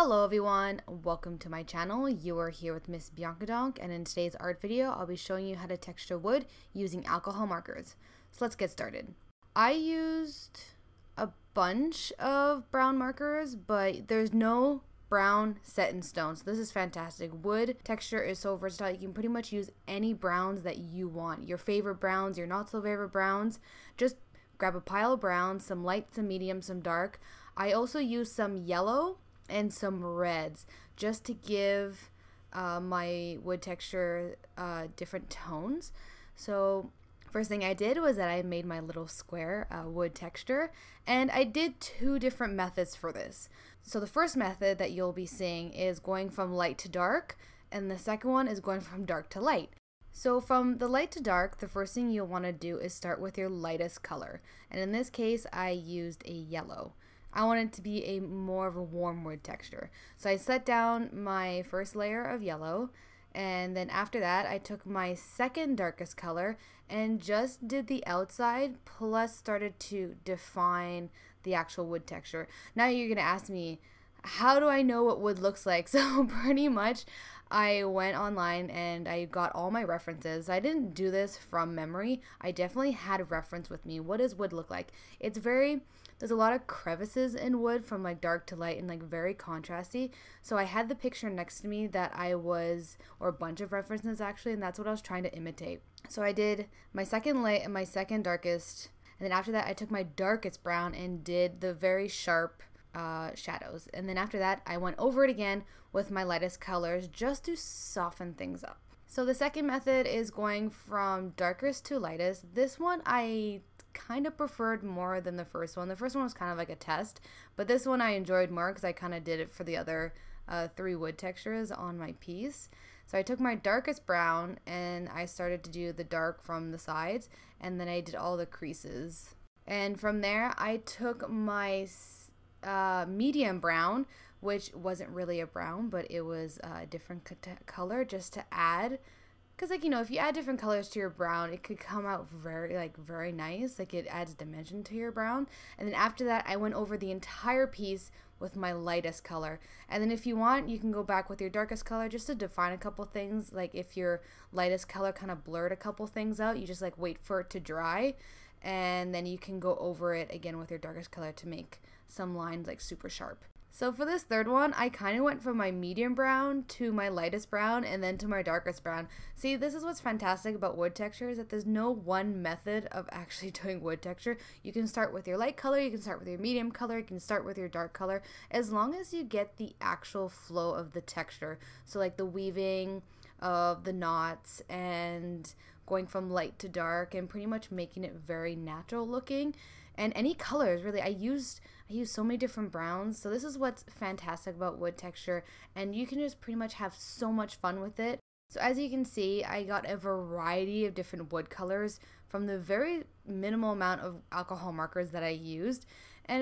Hello everyone, welcome to my channel. You are here with Miss Bianca Donk, and in today's art video I'll be showing you how to texture wood using alcohol markers. So let's get started. I used a bunch of brown markers, but there's no brown set in stone, so this is fantastic. Wood texture is so versatile. You can pretty much use any browns that you want. Your favorite browns, your not so favorite browns. Just grab a pile of browns, some light, some medium, some dark. I also use some yellow and some reds just to give my wood texture different tones. So first thing I did was that I made my little square wood texture, and I did two different methods for this. So the first method that you'll be seeing is going from light to dark, and the second one is going from dark to light. So from the light to dark, the first thing you'll want to do is start with your lightest color, and in this case I used a yellow. I want it to be a more of a warm wood texture. So I set down my first layer of yellow, and then after that I took my second darkest color and just did the outside, plus started to define the actual wood texture. Now you're gonna ask me, how do I know what wood looks like? So pretty much I went online and I got all my references. I didn't do this from memory. I definitely had a reference with me. What does wood look like? There's a lot of crevices in wood from like dark to light and like very contrasty. So I had the picture next to me that or a bunch of references actually, and that's what I was trying to imitate. So I did my second light and my second darkest, and then after that I took my darkest brown and did the very sharp shadows, and then after that I went over it again with my lightest colors just to soften things up. So the second method is going from darkest to lightest. This one I kind of preferred more than the first one. The first one was kind of like a test, but this one I enjoyed more because I kind of did it for the other three wood textures on my piece. So I took my darkest brown and I started to do the dark from the sides, and then I did all the creases. And from there I took my medium brown, which wasn't really a brown, but it was a different color just to add, because like, you know, if you add different colors to your brown, it could come out very nice. Like, it adds dimension to your brown. And then after that I went over the entire piece with my lightest color, and then if you want you can go back with your darkest color just to define a couple things. Like if your lightest color kind of blurred a couple things out, you just like wait for it to dry, and then you can go over it again with your darkest color to make some lines like super sharp. So for this third one, I kind of went from my medium brown to my lightest brown and then to my darkest brown. See, this is what's fantastic about wood texture, is that there's no one method of actually doing wood texture. You can start with your light color, you can start with your medium color, you can start with your dark color, as long as you get the actual flow of the texture. So like the weaving of the knots and going from light to dark and pretty much making it very natural looking. And any colors, really. I used so many different browns, so this is what's fantastic about wood texture, and you can just pretty much have so much fun with it. So as you can see, I got a variety of different wood colors from the very minimal amount of alcohol markers that I used,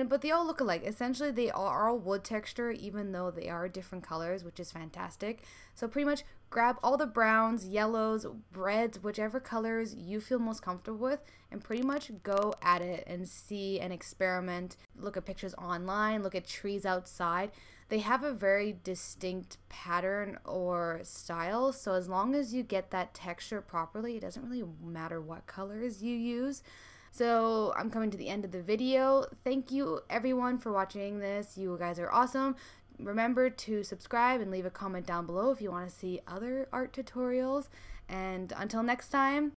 but they all look alike. Essentially they are all wood texture, even though they are different colors, which is fantastic. So pretty much grab all the browns, yellows, reds, whichever colors you feel most comfortable with, and pretty much go at it and see and experiment. Look at pictures online, look at trees outside. They have a very distinct pattern or style, so as long as you get that texture properly, it doesn't really matter what colors you use. So I'm coming to the end of the video. Thank you everyone for watching this. You guys are awesome. Remember to subscribe and leave a comment down below if you want to see other art tutorials. And until next time,